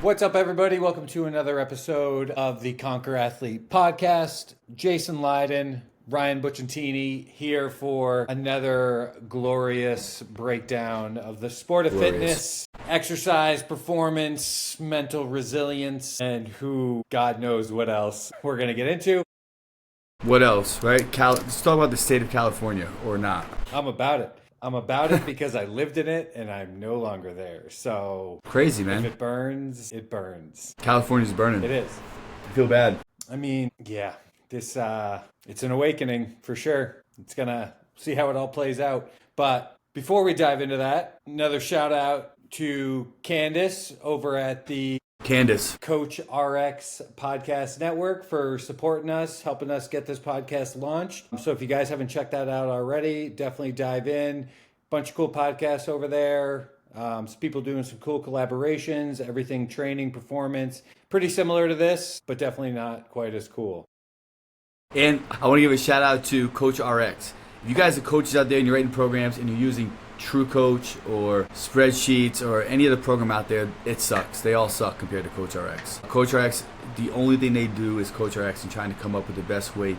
What's up, everybody? Welcome to another episode of the Conquer Athlete podcast. Jason Leydon, Ryan Bucciantini here for another glorious breakdown of the sport of fitness, exercise, performance, mental resilience, and who God knows what else we're going to get into. What else, right? Let's talk about the state of California, or not. I'm about it. I'm about it because I lived in it and I'm no longer there. So crazy, man. If it burns, it burns. California's burning. It is. I feel bad. I mean, yeah, this it's an awakening for sure. It's gonna see how it all plays out. But before we dive into that, another shout out to Candace over at the Coach RX Podcast Network for supporting us, helping us get this podcast launched. So if you guys haven't checked that out already, definitely dive in. Bunch of cool podcasts over there. Some people doing some cool collaborations, everything training, performance. Pretty similar to this, but definitely not quite as cool. And I want to give a shout out to Coach RX. If you guys are coaches out there and you're writing programs and you're using True Coach or spreadsheets or any other program out there, it sucks. They all suck compared to Coach RX. Coach RX, the only thing they do is Coach RX and trying to come up with the best way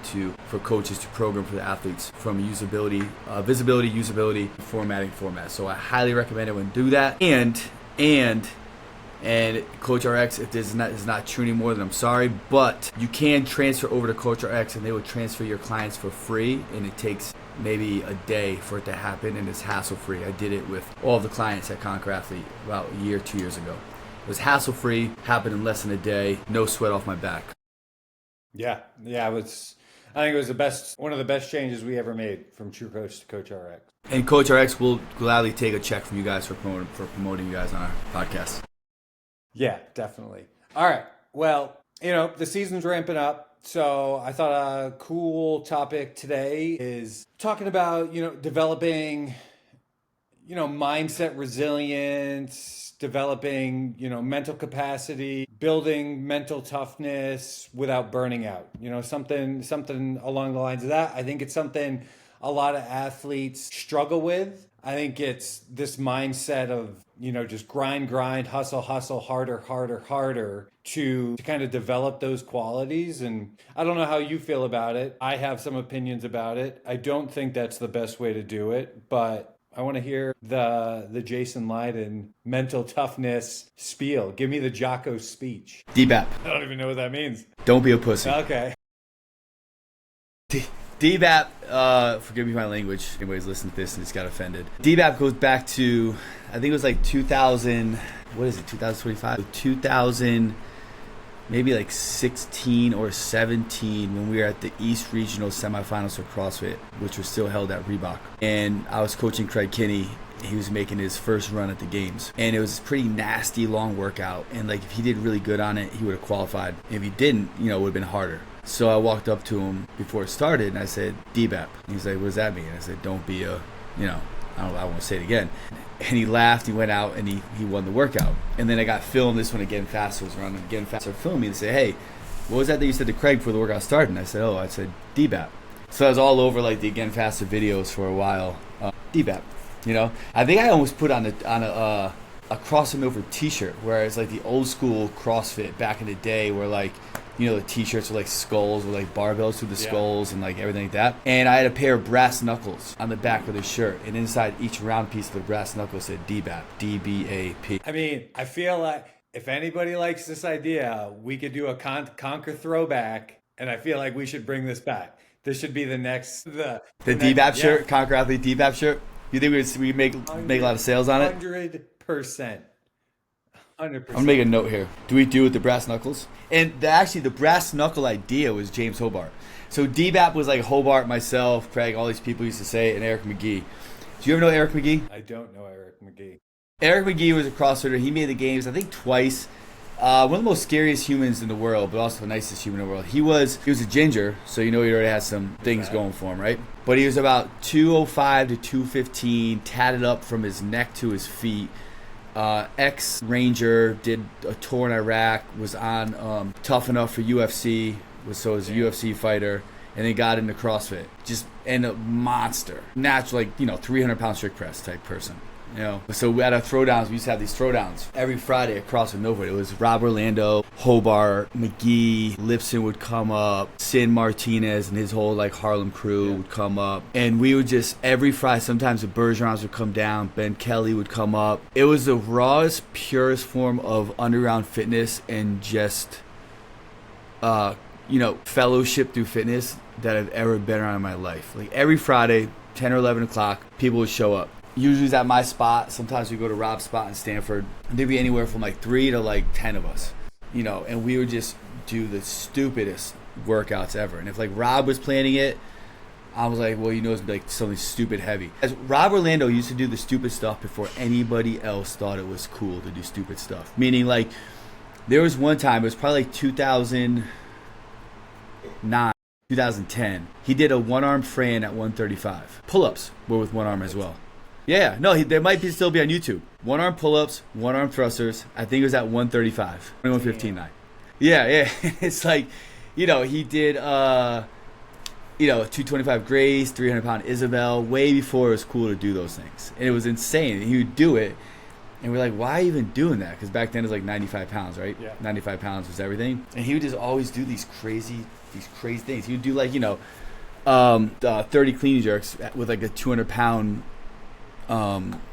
for coaches to program for the athletes from usability, visibility, usability, format. So I highly recommend everyone do that. And Coach RX, if this is not true anymore, then I'm sorry, but you can transfer over to Coach RX and they will transfer your clients for free, and it takes maybe a day for it to happen, and it's hassle-free. I did it with all of the clients at Conquer Athlete about a year, 2 years ago. It was hassle-free, happened in less than a day, no sweat off my back. Yeah, I think it was one of the best changes we ever made from True Coach to Coach RX. And Coach RX will gladly take a check from you guys for promoting you guys on our podcast. Yeah, definitely. All right. Well, the season's ramping up. So I thought a cool topic today is talking about, developing, mindset resilience, developing, mental capacity, building mental toughness without burning out, something along the lines of that. I think it's something a lot of athletes struggle with. I think it's this mindset of, just grind, hustle, harder to kind of develop those qualities. And I don't know how you feel about it. I have some opinions about it. I don't think that's the best way to do it, but I want to hear the Jason Leydon mental toughness spiel. Give me the Jocko speech. D-BAP. I don't even know what that means. Don't be a pussy. Okay. D-BAP, forgive me my language, anybody's listening to this and just got offended. D-BAP goes back to, I think it was like 2000, maybe like 16 or 17 when we were at the East Regional semifinals for CrossFit, which was still held at Reebok. And I was coaching Craig Kinney. He was making his first run at the games. And it was a pretty nasty, long workout. And like if he did really good on it, he would have qualified. If he didn't, it would have been harder. So I walked up to him before it started and I said, D-BAP. He's like, what does that mean? I said, don't be I won't say it again. And he laughed, he went out and he won the workout. And then I got filmed, this one again faster, was around again faster. Filmed me and say, hey, what was that you said to Craig before the workout started? And I said, D-BAP. So I was all over like the again faster videos for a while. D-BAP, I think I almost put on a Cross Over t-shirt, where it's like the old school CrossFit back in the day where like, the t-shirts with like skulls with like barbells through the skulls and like everything like that. And I had a pair of brass knuckles on the back of the shirt, and inside each round piece of the brass knuckle said D-BAP, D-B-A-P. I mean, I feel like if anybody likes this idea, we could do a Conquer throwback, and I feel like we should bring this back. This should be the next the D-BAP shirt, Conquer Athlete D-BAP shirt. You think we make a lot of sales on it? 100%. 100%. I'm gonna make a note here. Do we do it with the brass knuckles? And the brass knuckle idea was James Hobart. So D-BAP was like Hobart, myself, Craig, all these people used to say it, and Eric McGee. Do you ever know Eric McGee? I don't know Eric McGee. Eric McGee was a CrossFitter. He made the games, I think, twice. One of the most scariest humans in the world, but also the nicest human in the world. He was a ginger, so he already has some things going for him, right? But he was about 205 to 215, tatted up from his neck to his feet. Ex-Ranger, did a tour in Iraq, was on Tough Enough for UFC, was a UFC fighter, and then got into CrossFit. And a monster. Natural, 300-pound strict press type person. You know, so at our throwdowns, we used to have these throwdowns every Friday across the Milford. It was Rob Orlando, Hobart, McGee, Lipson would come up, Sin Martinez and his whole like Harlem crew would come up, and we would just every Friday. Sometimes the Bergerons would come down, Ben Kelly would come up. It was the rawest, purest form of underground fitness and just, fellowship through fitness that I've ever been around in my life. Like every Friday, 10 or 11 o'clock, people would show up. Usually it's at my spot. Sometimes we go to Rob's spot in Stanford. There'd be anywhere from like 3 to like 10 of us, and we would just do the stupidest workouts ever. And if like Rob was planning it, I was like, well, it's like something stupid heavy. As Rob Orlando used to do the stupid stuff before anybody else thought it was cool to do stupid stuff. Meaning like there was one time, it was probably like 2009, 2010. He did a one-arm Fran at 135. Pull-ups were with one arm as well. Yeah, no, they might still be on YouTube. One-arm pull-ups, one-arm thrusters. I think it was at 135, 21:15.9. Yeah. It's like, he did, 225 Grace, 300-pound Isabel, way before it was cool to do those things. And it was insane. He would do it, and we're like, why even doing that? Because back then it was like 95 pounds, right? Yeah. 95 pounds was everything. And he would just always do these crazy things. He would do like, 30 clean jerks with like a 200-pound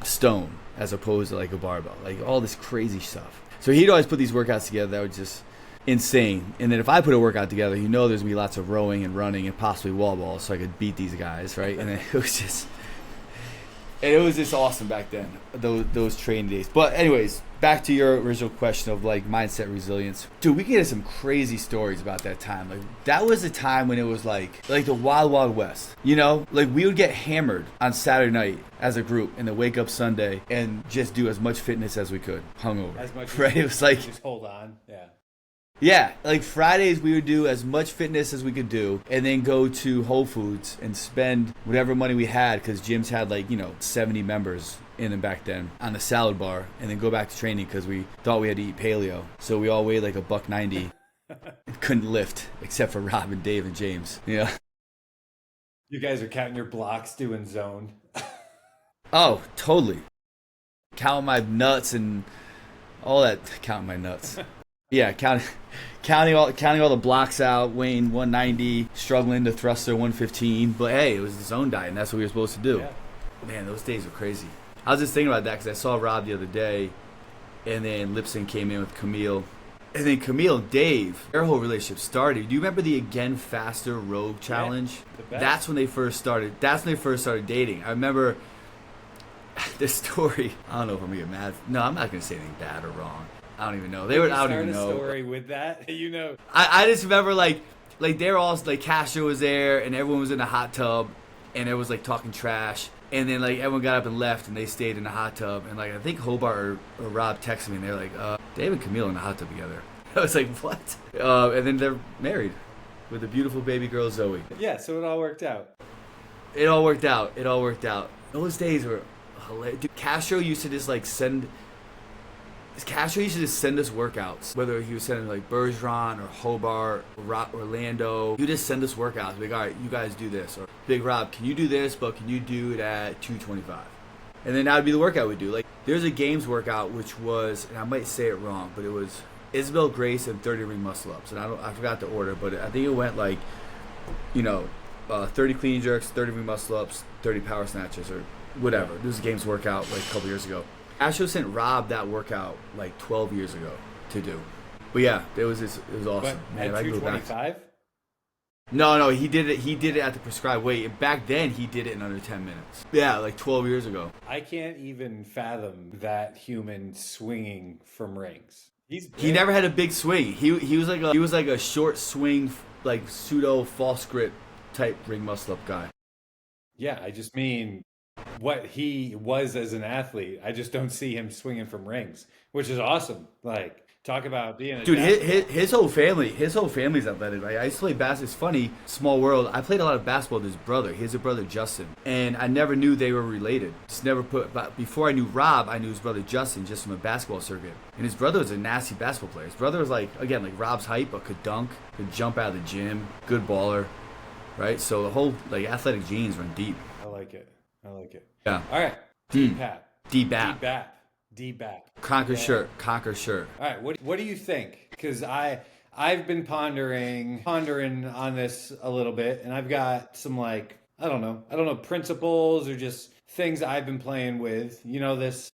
stone as opposed to like a barbell, like all this crazy stuff. So he'd always put these workouts together that were just insane. And then if I put a workout together, there's gonna be lots of rowing and running and possibly wall balls so I could beat these guys, right? And then it was just awesome back then, those training days. But anyways, back to your original question of like mindset resilience. Dude, we can get some crazy stories about that time. Like that was a time when it was like the wild, wild west. Like we would get hammered on Saturday night as a group and then wake up Sunday and just do as much fitness as we could, hungover. As much right? It was like just hold on. Yeah. Yeah, like Fridays we would do as much fitness as we could do and then go to Whole Foods and spend whatever money we had, because gyms had 70 members in them back then, on the salad bar, and then go back to training because we thought we had to eat paleo. So we all weighed like $190 and couldn't lift except for Rob and Dave and James. Yeah. You guys are counting your blocks doing zone. Oh, totally. Counting my nuts and all that. Counting my nuts. Yeah, counting all the blocks out, weighing 190, struggling to thruster 115. But hey, it was the zone diet, and that's what we were supposed to do. Yeah. Man, those days were crazy. I was just thinking about that because I saw Rob the other day, and then Lipson came in with Camille. And then Camille and Dave, their whole relationship started. Do you remember the Again Faster Rogue Challenge? Yeah, that's when they first started. That's when they first started dating. I remember this story. I don't know if I'm going to get mad. No, I'm not going to say anything bad or wrong. I don't even know. I don't even know. Start a story with that, I just remember like they're all like Castro was there and everyone was in the hot tub and it was like talking trash, and then like everyone got up and left and they stayed in the hot tub, and like I think Hobart or Rob texted me and they're like, Dave and Camille in the hot tub together. I was like, what? And then they're married with a beautiful baby girl Zoe. Yeah, so it all worked out. It all worked out. Those days were hilarious. Dude, Castro used to just send us workouts, whether he was sending like Bergeron or Hobart or Orlando. He would just send us workouts. Like, all right, you guys do this. Or Big Rob, can you do this, but can you do it at 225? And then that would be the workout we do. Like, there's a games workout which was, and I might say it wrong, but it was Isabel Grace and 30 ring muscle ups. And I forgot the order, but I think it went 30 clean jerks, 30 ring muscle ups, 30 power snatches, or whatever. This was a games workout like a couple years ago. Ashton sent Rob that workout like 12 years ago to do. But yeah, it was awesome. Man, at 225? No, he did it at the prescribed weight. And back then he did it in under 10 minutes. Yeah, like 12 years ago. I can't even fathom that human swinging from rings. He never had a big swing. He was like a short swing, like pseudo false grip type ring muscle up guy. Yeah, I just mean what he was as an athlete. I just don't see him swinging from rings, which is awesome. Like, talk about being a dude. His whole family's athletic. Right? I used to play basketball. It's funny, small world. I played a lot of basketball with his brother. He has a brother, Justin, and I never knew they were related. But before I knew Rob, I knew his brother Justin just from a basketball circuit. And his brother was a nasty basketball player. His brother was like Rob's height, but could dunk, could jump out of the gym, good baller, right? So the whole athletic genes run deep. I like it. Yeah. All right. D-BAP. D-BAP. D-BAP. D-BAP. Conquer shirt. Conquer shirt. All right, what do you think? Because I've been pondering on this a little bit, and I've got some like I don't know principles or just things I've been playing with. You know this.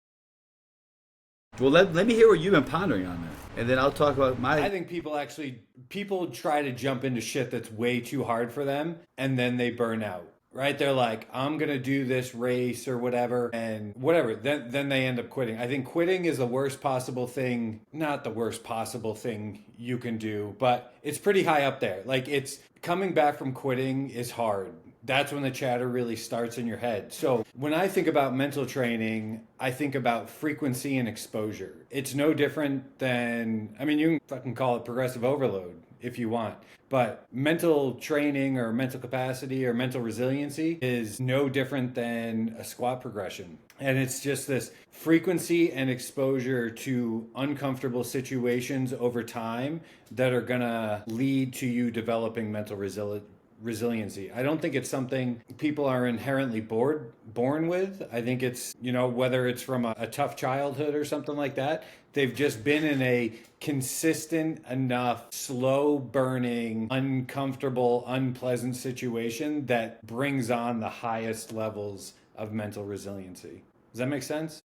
Well, let me hear what you've been pondering on that, and then I'll talk about my. I think people try to jump into shit that's way too hard for them, and then they burn out. Right? They're like, I'm gonna do this race or whatever, and whatever. Then they end up quitting. I think quitting is the worst possible thing. Not the worst possible thing you can do, but it's pretty high up there. Like it's coming back from quitting is hard. That's when the chatter really starts in your head. So when I think about mental training, I think about frequency and exposure. It's no different than, I mean, you can fucking call it progressive overload if you want. But mental training or mental capacity or mental resiliency is no different than a squat progression. And it's just this frequency and exposure to uncomfortable situations over time that are going to lead to you developing mental resiliency. I don't think it's something people are inherently born with. I think it's, whether it's from a tough childhood or something like that, they've just been in a consistent enough, slow burning, uncomfortable, unpleasant situation that brings on the highest levels of mental resiliency. Does that make sense?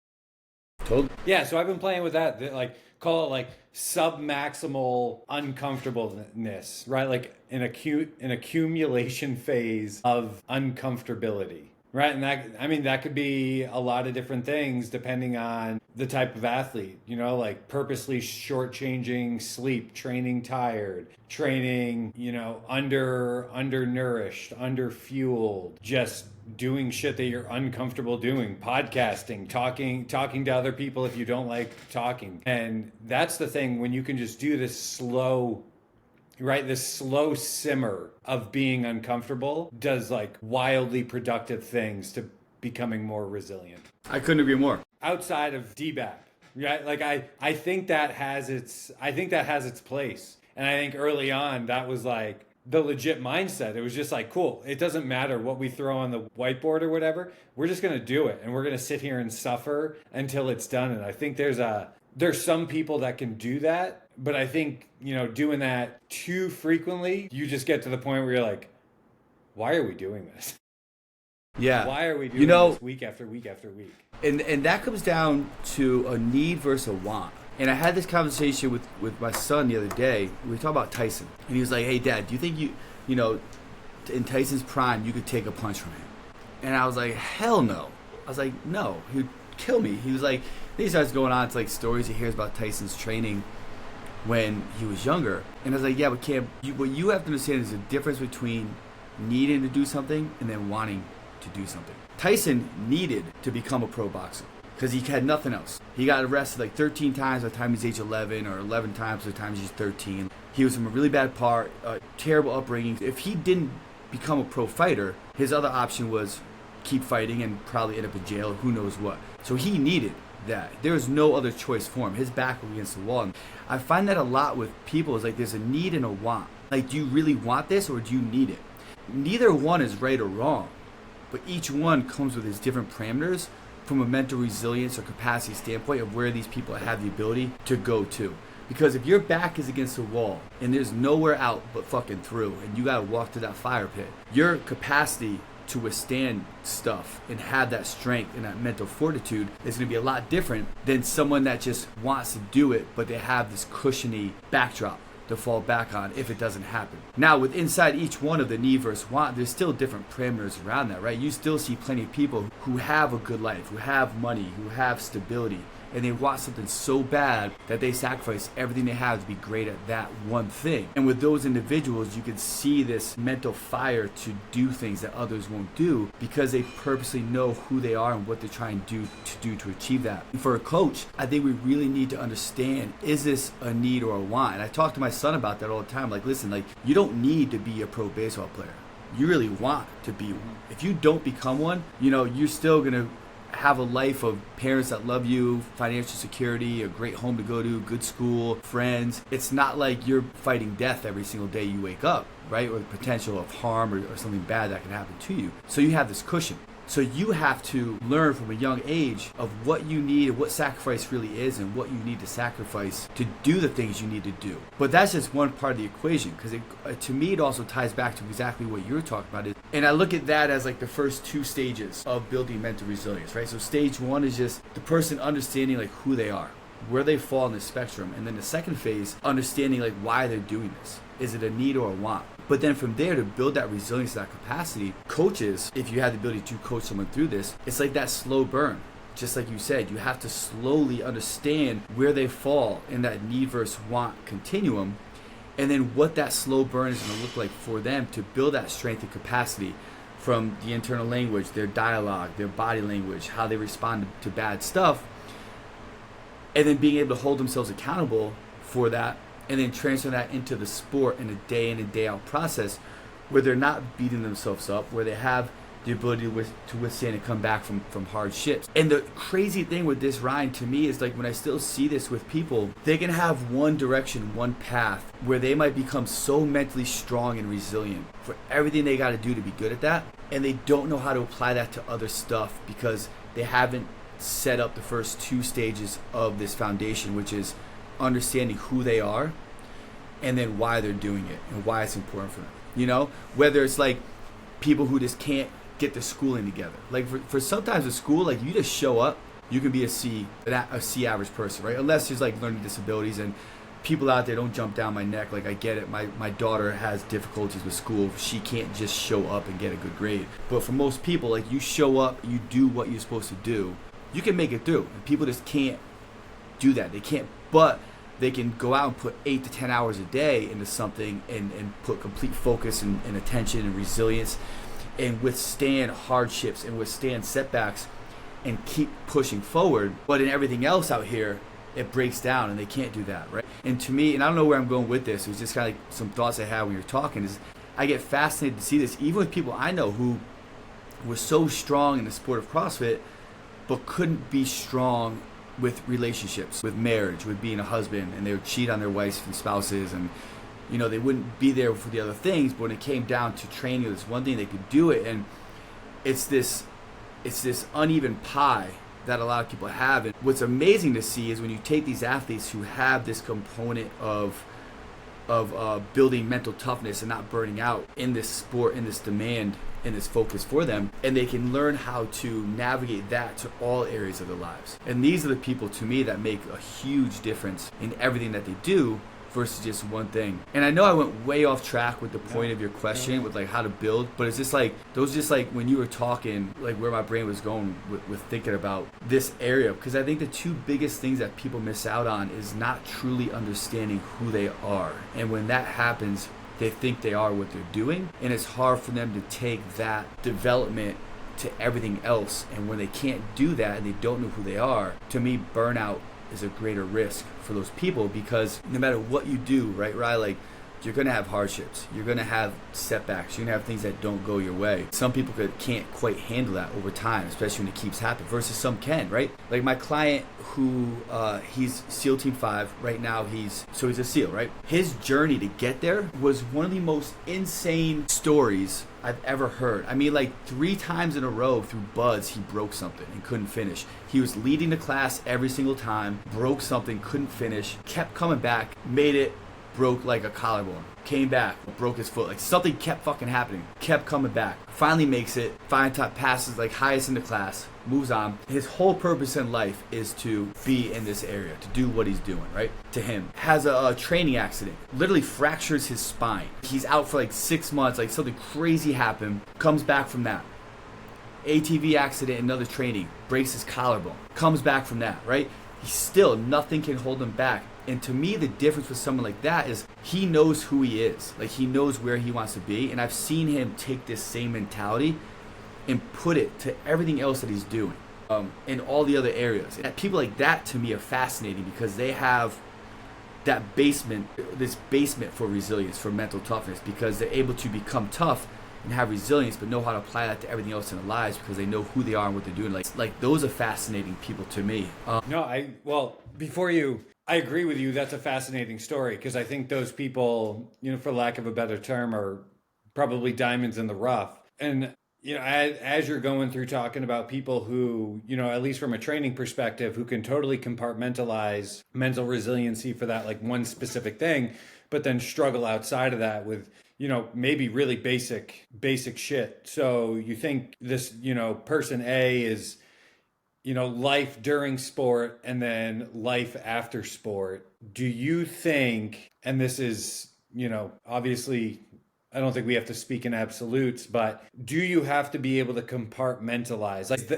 Totally. Yeah, so I've been playing with that, like call it like sub-maximal uncomfortableness, right? Like an accumulation phase of uncomfortability, right? And that could be a lot of different things depending on the type of athlete, like purposely shortchanging sleep, training tired, training, undernourished, underfueled, just doing shit that you're uncomfortable doing, podcasting, talking to other people if you don't like talking. And that's the thing, when you can just do this slow simmer of being uncomfortable does like wildly productive things to becoming more resilient. I couldn't agree more. Outside of D-BAP, right? Like I think that has its place. And I think early on that was like the legit mindset. It was just like, cool, it doesn't matter what we throw on the whiteboard or whatever. We're just going to do it. And we're going to sit here and suffer until it's done. And I think there's some people that can do that. But I think, doing that too frequently, you just get to the point where you're like, why are we doing this? Yeah. Why are we doing this week after week after week? And that comes down to a need versus a want. And I had this conversation with my son the other day. We were talking about Tyson. And he was like, hey, Dad, do you think in Tyson's prime, you could take a punch from him? And I was like, hell no. I was like, no, he would kill me. He was like, then he starts going on to like stories he hears about Tyson's training when he was younger. And I was like, yeah, but Cam, what you have to understand is the difference between needing to do something and then wanting to do something. Tyson needed to become a pro boxer because he had nothing else. He got arrested like 13 times by the time he's age 11 or 11 times by the time he's 13. He was from a really bad part, terrible upbringing. If he didn't become a pro fighter, his other option was keep fighting and probably end up in jail, who knows what. So he needed that. There was no other choice for him. His back was against the wall. And I find that a lot with people is like there's a need and a want. Like, do you really want this or do you need it? Neither one is right or wrong, but each one comes with its different parameters from a mental resilience or capacity standpoint of where these people have the ability to go to. Because if your back is against the wall and there's nowhere out but fucking through and you gotta walk to that fire pit, your capacity to withstand stuff and have that strength and that mental fortitude is going to be a lot different than someone that just wants to do it but they have this cushiony backdrop to fall back on if it doesn't happen. Now, with inside each one of the need versus want, there's still different parameters around that, right? You still see plenty of people who have a good life, who have money, who have stability, and they want something so bad that they sacrifice everything they have to be great at that one thing. And with those individuals, you can see this mental fire to do things that others won't do because they purposely know who they are and what they're trying to do to achieve that. And for a coach, I think we really need to understand, is this a need or a want? And I talk to my son about that all the time. Like, listen, like, you don't need to be a pro baseball player. You really want to be one. If you don't become one, you're still going to have a life of parents that love you, financial security, a great home to go to, good school, friends. It's not like you're fighting death every single day you wake up, right? Or the potential of harm or something bad that can happen to you. So you have this cushion. So you have to learn from a young age of what you need and what sacrifice really is and what you need to sacrifice to do the things you need to do. But that's just one part of the equation, because to me it also ties back to exactly what you're talking about. And I look at that as like the first two stages of building mental resilience, right? So stage one is just the person understanding like who they are, where they fall in the spectrum. And then the second phase, understanding like why they're doing this. Is it a need or a want? But then from there, to build that resilience, that capacity, coaches, if you have the ability to coach someone through this, it's like that slow burn. Just like you said, you have to slowly understand where they fall in that need versus want continuum, and then what that slow burn is going to look like for them to build that strength and capacity from the internal language, their dialogue, their body language, how they respond to bad stuff, and then being able to hold themselves accountable for that, and then transfer that into the sport in a day in and day out process where they're not beating themselves up, where they have the ability to withstand and come back from hardships. And the crazy thing with this, Ryan, to me is like when I still see this with people, they can have one direction, one path where they might become so mentally strong and resilient for everything they got to do to be good at that. And they don't know how to apply that to other stuff because they haven't set up the first two stages of this foundation, which is understanding who they are and then why they're doing it and why it's important for them. You know, whether it's like people who just can't get their schooling together. Like for sometimes with school, like you just show up, you can be a C average person, right? Unless there's like learning disabilities, and people out there don't jump down my neck. Like I get it. My daughter has difficulties with school. She can't just show up and get a good grade. But for most people, like you show up, you do what you're supposed to do, you can make it through. And people just can't do that. They can't, but they can go out and put 8 to 10 hours a day into something and put complete focus and attention and resilience and withstand hardships and withstand setbacks and keep pushing forward. But in everything else out here, it breaks down and they can't do that, right? And to me, and I don't know where I'm going with this, it was just kind of like some thoughts I had when you were talking, is I get fascinated to see this, even with people I know who were so strong in the sport of CrossFit, but couldn't be strong with relationships, with marriage, with being a husband, and they would cheat on their wives and spouses, and you know, they wouldn't be there for the other things, but when it came down to training, it was one thing they could do it. And it's this uneven pie that a lot of people have. And what's amazing to see is when you take these athletes who have this component of building mental toughness and not burning out in this sport, in this demand, in this focus for them, and they can learn how to navigate that to all areas of their lives. And these are the people, to me, that make a huge difference in everything that they do versus just one thing. And I know I went way off track with the point of your question with like how to build, but it's just like those, just like when you were talking, like where my brain was going with thinking about this area, because I think the two biggest things that people miss out on is not truly understanding who they are. And when that happens, they think they are what they're doing, and it's hard for them to take that development to everything else. And when they can't do that and they don't know who they are, to me, burnout is a greater risk for those people, because no matter what you do, right, like you're gonna have hardships, you're gonna have setbacks, you're gonna have things that don't go your way. Some people can't quite handle that over time, especially when it keeps happening, versus some can, right? Like my client who he's SEAL Team 5 right now, he's a SEAL, right? His journey to get there was one of the most insane stories I've ever heard. I mean, like 3 times in a row through buds, he broke something and couldn't finish. He was leading the class every single time, broke something, couldn't finish, kept coming back, made it, broke like a collarbone, came back, broke his foot. Like something kept fucking happening, kept coming back, finally makes it, finally top passes like highest in the class, moves on. His whole purpose in life is to be in this area, to do what he's doing, right? To him, has a training accident, literally fractures his spine. He's out for like 6 months, like something crazy happened, comes back from that. ATV accident, another training, breaks his collarbone, comes back from that, right? He's still, nothing can hold him back. And to me, the difference with someone like that is he knows who he is. Like he knows where he wants to be. And I've seen him take this same mentality and put it to everything else that he's doing in all the other areas. And people like that to me are fascinating because they have that basement for resilience, for mental toughness, because they're able to become tough and have resilience, but know how to apply that to everything else in their lives because they know who they are and what they're doing. Like those are fascinating people to me. I agree with you. That's a fascinating story because I think those people, for lack of a better term, are probably diamonds in the rough. And as you're going through talking about people who, at least from a training perspective, who can totally compartmentalize mental resiliency for that like one specific thing, but then struggle outside of that with, maybe really basic shit. So you think this, person A is, life during sport and then life after sport. Do you think, and this is, obviously, I don't think we have to speak in absolutes, but do you have to be able to compartmentalize? Like,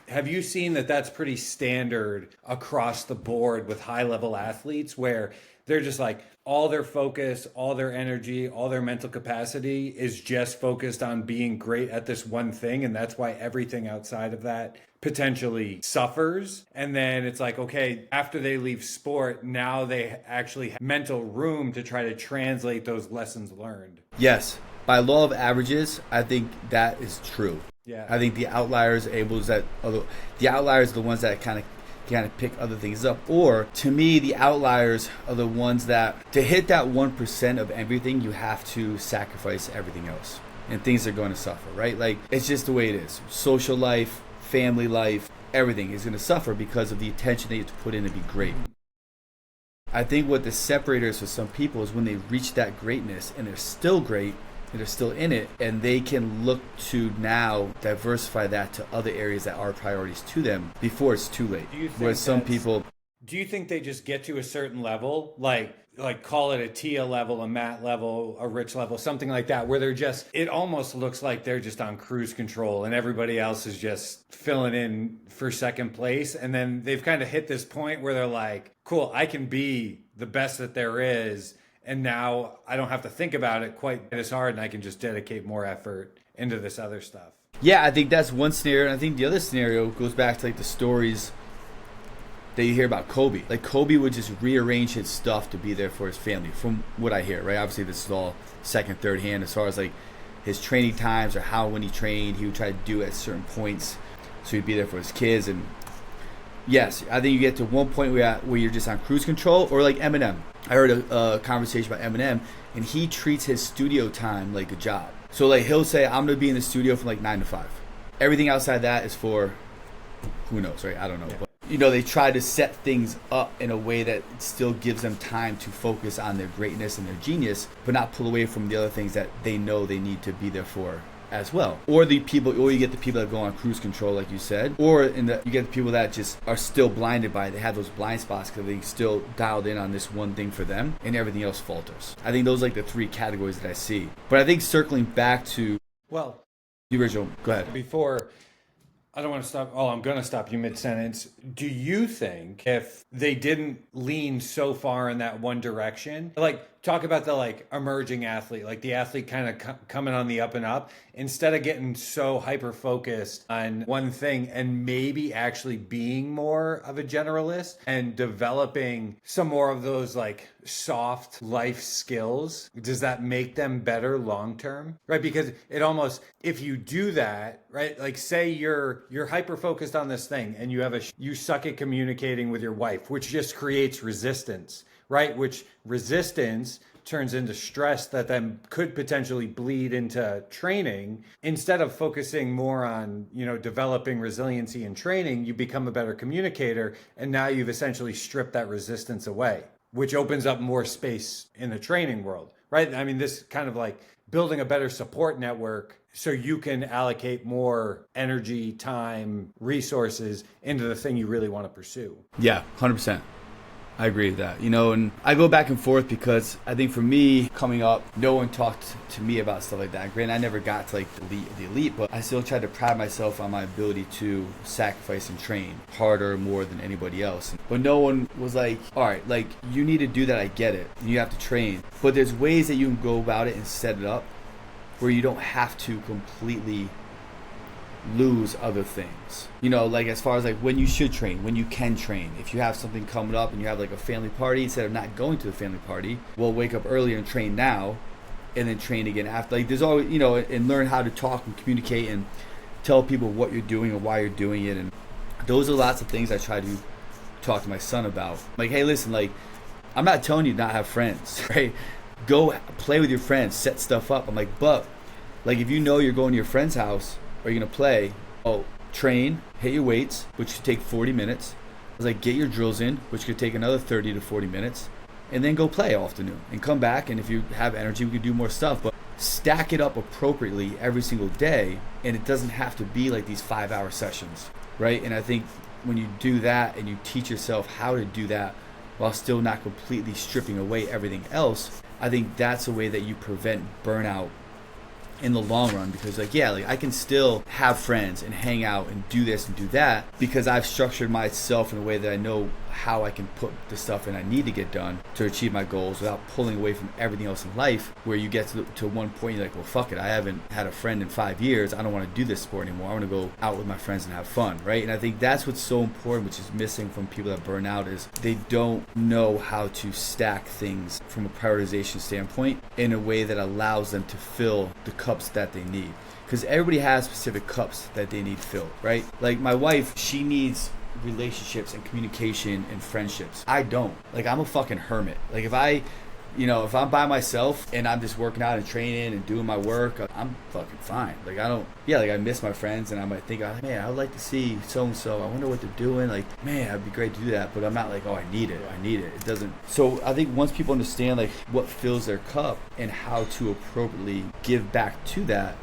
have you seen that that's pretty standard across the board with high level athletes where they're just like all their focus, all their energy, all their mental capacity is just focused on being great at this one thing. And that's why everything outside of that potentially suffers. And then it's like, okay, after they leave sport, now they actually have mental room to try to translate those lessons learned. Yes. By law of averages, I think that is true. Yeah. I think the outliers are the ones that kind of pick other things up. Or to me, the outliers are the ones that to hit that 1% of everything, you have to sacrifice everything else. And things are going to suffer, right? Like it's just the way it is. Social life, family life, everything is going to suffer because of the attention that you have to put in to be great. I think what the separator is for some people is when they reach that greatness and they're still great and they're still in it, and they can look to now diversify that to other areas that are priorities to them before it's too late. Whereas some people... Do you think they just get to a certain level, like call it a Tia level, a Matt level, a Rich level, something like that, where they're just, it almost looks like they're just on cruise control and everybody else is just filling in for second place. And then they've kind of hit this point where they're like, cool, I can be the best that there is. And now I don't have to think about it quite as hard and I can just dedicate more effort into this other stuff. Yeah, I think that's one scenario. And I think the other scenario goes back to like the stories that you hear about Kobe. Like Kobe would just rearrange his stuff to be there for his family, from what I hear, right? Obviously this is all second, third hand as far as like his training times or how when he trained, he would try to do at certain points so he'd be there for his kids. And yes, I think you get to one point where you're just on cruise control, or like Eminem. I heard a conversation about Eminem, and he treats his studio time like a job. So like he'll say, I'm gonna be in the studio from like 9 to 5. Everything outside that is for who knows, right? I don't know. Yeah. But they try to set things up in a way that still gives them time to focus on their greatness and their genius, but not pull away from the other things that they know they need to be there for as well. Or you get the people that go on cruise control, like you said, or you get the people that just are still blinded by it. They have those blind spots because they still dialed in on this one thing for them, and everything else falters. I think those are like the three categories that I see. But I think circling back to the original, go ahead. Before, I don't want to stop. Oh, I'm going to stop you mid-sentence. Do you think if they didn't lean so far in that one direction, like talk about the like emerging athlete, like the athlete kind of coming on the up and up, instead of getting so hyper-focused on one thing and maybe actually being more of a generalist and developing some more of those like soft life skills, does that make them better long-term? Right? Because it almost, if you do that, right? Like say you're hyper-focused on this thing and you suck at communicating with your wife, which just creates resistance, right? Which resistance turns into stress that then could potentially bleed into training. Instead of focusing more on, developing resiliency in training, you become a better communicator. And now you've essentially stripped that resistance away, which opens up more space in the training world, right? I mean, this kind of like building a better support network so you can allocate more energy, time, resources into the thing you really want to pursue. Yeah, 100%. I agree with that. And I go back and forth because I think for me, coming up, no one talked to me about stuff like that. Granted, I never got to like the elite, but I still tried to pride myself on my ability to sacrifice and train harder, more than anybody else. But no one was like, all right, like you need to do that. I get it. You have to train. But there's ways that you can go about it and set it up where you don't have to completely lose other things, like as far as like when you should train, when you can train. If you have something coming up and you have like a family party, instead of not going to the family party, well, wake up earlier and train now and then train again after. Like there's always, and learn how to talk and communicate and tell people what you're doing and why you're doing it. And those are lots of things I try to talk to my son about. Like, hey, listen, like I'm not telling you to not have friends, right? Go play with your friends, set stuff up. I'm like, but Like if you know you're going to your friend's house or you're going to play, train, hit your weights, which could take 40 minutes. I was like, get your drills in, which could take another 30 to 40 minutes, and then go play all afternoon and come back. And if you have energy, we could do more stuff, but stack it up appropriately every single day. And it doesn't have to be like these 5-hour sessions, right? And I think when you do that and you teach yourself how to do that while still not completely stripping away everything else, I think that's a way that you prevent burnout in the long run. Because like I can still have friends and hang out and do this and do that because I've structured myself in a way that I know how I can put the stuff in I need to get done to achieve my goals without pulling away from everything else in life, where you get to one point you're like, well, fuck it, I haven't had a friend in 5 years, I don't want to do this sport anymore, I want to go out with my friends and have fun, right? And I think that's what's so important, which is missing from people that burn out, is they don't know how to stack things from a prioritization standpoint in a way that allows them to fill the cups that they need. Because everybody has specific cups that they need filled, right? Like my wife, she needs relationships and communication and friendships. I don't. Like I'm a fucking hermit. Like if I'm by myself and I'm just working out and training and doing my work, I'm fucking fine. Like I miss my friends and I might think, man, I would like to see so-and-so. I wonder what they're doing. Like, man, it'd be great to do that. But I'm not like, I need it. It doesn't. So I think once people understand like what fills their cup and how to appropriately give back to that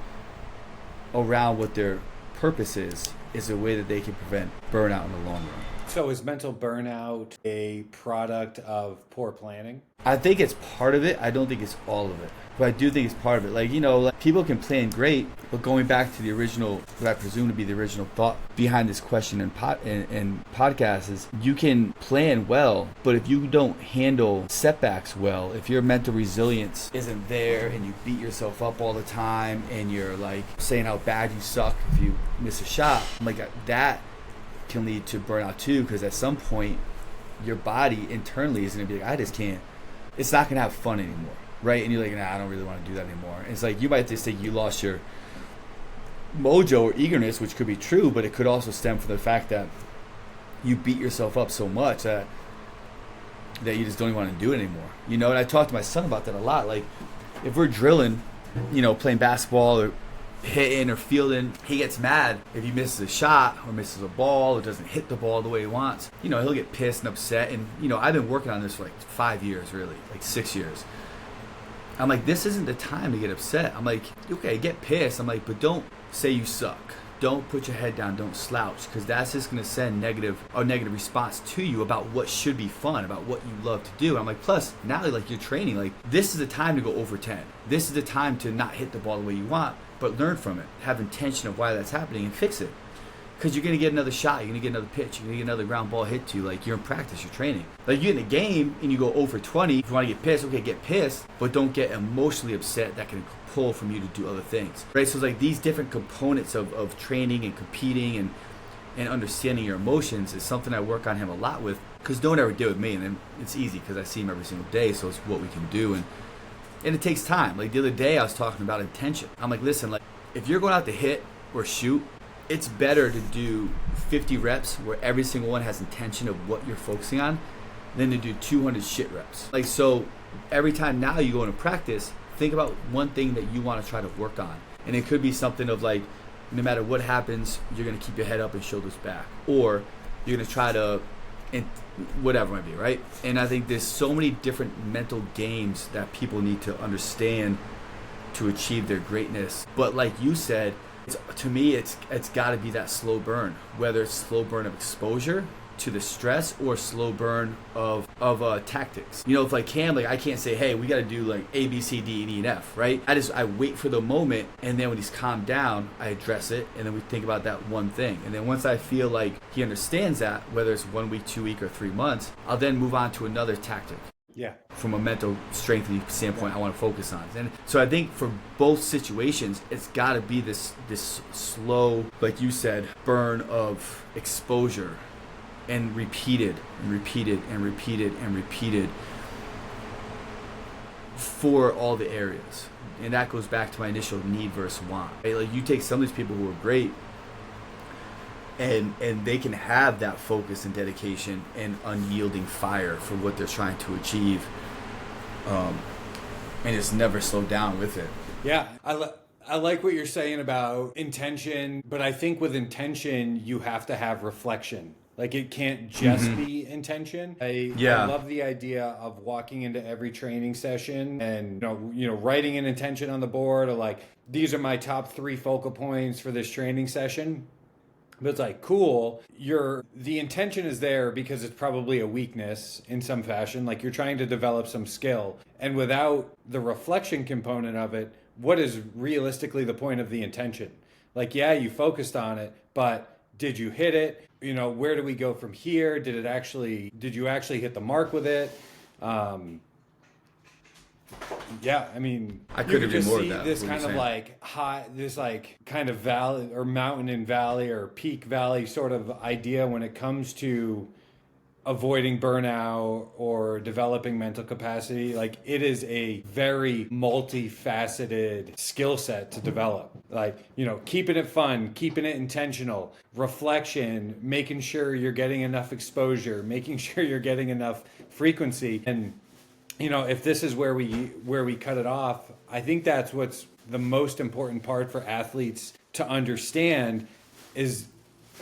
around what their purpose is a way that they can prevent burnout in the long run. So is mental burnout a product of poor planning? I think it's part of it. I don't think it's all of it. But I do think it's part of it. Like people can plan great, but going back to the original, what I presume to be the original thought behind this question and podcast is you can plan well, but if you don't handle setbacks well, if your mental resilience isn't there and you beat yourself up all the time and you're like saying how bad you suck if you miss a shot, like that can lead to burnout too, because at some point your body internally is going to be like, I just can't. It's not going to have fun anymore, right? And you're like, nah, I don't really want to do that anymore. And it's like you might just think you lost your mojo or eagerness, which could be true, but it could also stem from the fact that you beat yourself up so much that you just don't even want to do it anymore. And I talk to my son about that a lot. Like if we're drilling, playing basketball or hitting or fielding, he gets mad if he misses a shot or misses a ball or doesn't hit the ball the way he wants. He'll get pissed and upset. And I've been working on this for like 5 years, really, like 6 years. I'm like, this isn't the time to get upset. I'm like, okay, get pissed. I'm like, but don't say you suck. Don't put your head down. Don't slouch, because that's just going to send negative response to you about what should be fun, about what you love to do. I'm like, plus now like you're training, like this is the time to go over 10. This is the time to not hit the ball the way you want, but learn from it, have intention of why that's happening and fix it. Because you're going to get another shot, you're going to get another pitch, you're going to get another ground ball hit to you. Like you're in practice, you're training. Like you're in a game and you go over 20. If you want to get pissed, okay, get pissed, but don't get emotionally upset. That can pull from you to do other things, right? So it's like these different components of training and competing and understanding your emotions is something I work on him a lot with, because no one ever did with me. And then it's easy because I see him every single day, so it's what we can do. And it takes time. Like the other day I was talking about intention. I'm like, listen, like if you're going out to hit or shoot, it's better to do 50 reps where every single one has intention of what you're focusing on than to do 200 shit reps. Like, so every time now you go into practice, think about one thing that you want to try to work on. And it could be something of like, no matter what happens, you're going to keep your head up and shoulders back. Or you're going to try to, whatever it might be, right? And I think there's so many different mental games that people need to understand to achieve their greatness. But like you said, to me, it's got to be that slow burn, whether it's slow burn of exposure to the stress or slow burn of tactics. If I can't say, hey, we got to do like A, B, C, D, E, and F, right? I wait for the moment, and then when he's calmed down, I address it, and then we think about that one thing. And then once I feel like he understands that, whether it's 1 week, 2 weeks, or 3 months, I'll then move on to another tactic. Yeah. From a mental strengthening standpoint, I want to focus on. And so I think for both situations, it's got to be this slow, like you said, burn of exposure, and repeated and repeated and repeated and repeated for all the areas. And that goes back to my initial need versus want. Right? Like you take some of these people who are great, and they can have that focus and dedication and unyielding fire for what they're trying to achieve, and just never slow down with it. Yeah, I like what you're saying about intention, but I think with intention, you have to have reflection. Like it can't just be intention. I Yeah. love the idea of walking into every training session and writing an intention on the board, or like these are my top 3 focal points for this training session. But it's like, cool, the intention is there because it's probably a weakness in some fashion. Like you're trying to develop some skill. And without the reflection component of it, what is realistically the point of the intention? Like, yeah, you focused on it, but did you hit it? Where do we go from here? Did you actually hit the mark with it? Yeah, I mean, I you couldn't could agree just more with see that, this what kind you're of saying. like this like kind of valley or mountain and valley or peak valley sort of idea when it comes to avoiding burnout or developing mental capacity. Like it is a very multifaceted skill set to develop. Like, keeping it fun, keeping it intentional, reflection, making sure you're getting enough exposure, making sure you're getting enough frequency. And if this is where we cut it off, I think that's what's the most important part for athletes to understand is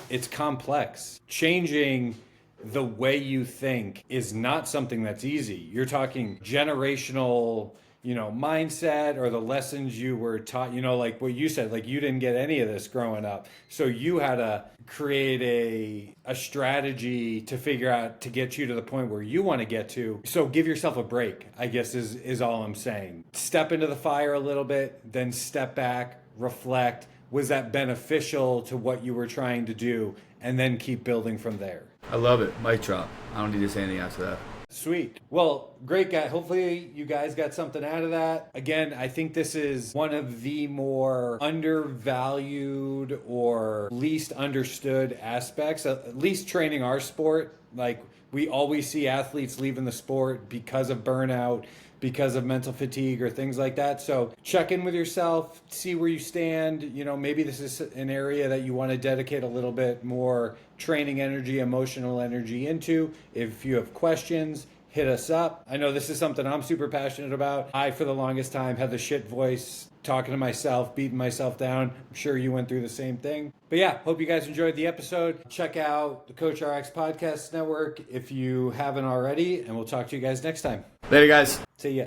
it's complex. Changing the way you think is not something that's easy. You're talking generational, mindset, or the lessons you were taught, like what you said, like you didn't get any of this growing up. So you had to create a strategy to figure out to get you to the point where you want to get to. So give yourself a break, I guess is all I'm saying. Step into the fire a little bit, then step back, reflect. Was that beneficial to what you were trying to do? And then keep building from there. I love it. Mic drop. I don't need to say anything after that. Sweet. Well, great guy. Hopefully you guys got something out of that. Again, I think this is one of the more undervalued or least understood aspects, at least training our sport. Like we always see athletes leaving the sport because of burnout, because of mental fatigue or things like that. So check in with yourself, see where you stand. Maybe this is an area that you want to dedicate a little bit more training energy, emotional energy into. If you have questions, hit us up. I know this is something I'm super passionate about. I, for the longest time, had the shit voice, talking to myself, beating myself down. I'm sure you went through the same thing. But yeah, hope you guys enjoyed the episode. Check out the Coach RX Podcast Network if you haven't already, and we'll talk to you guys next time. Later, guys. See ya.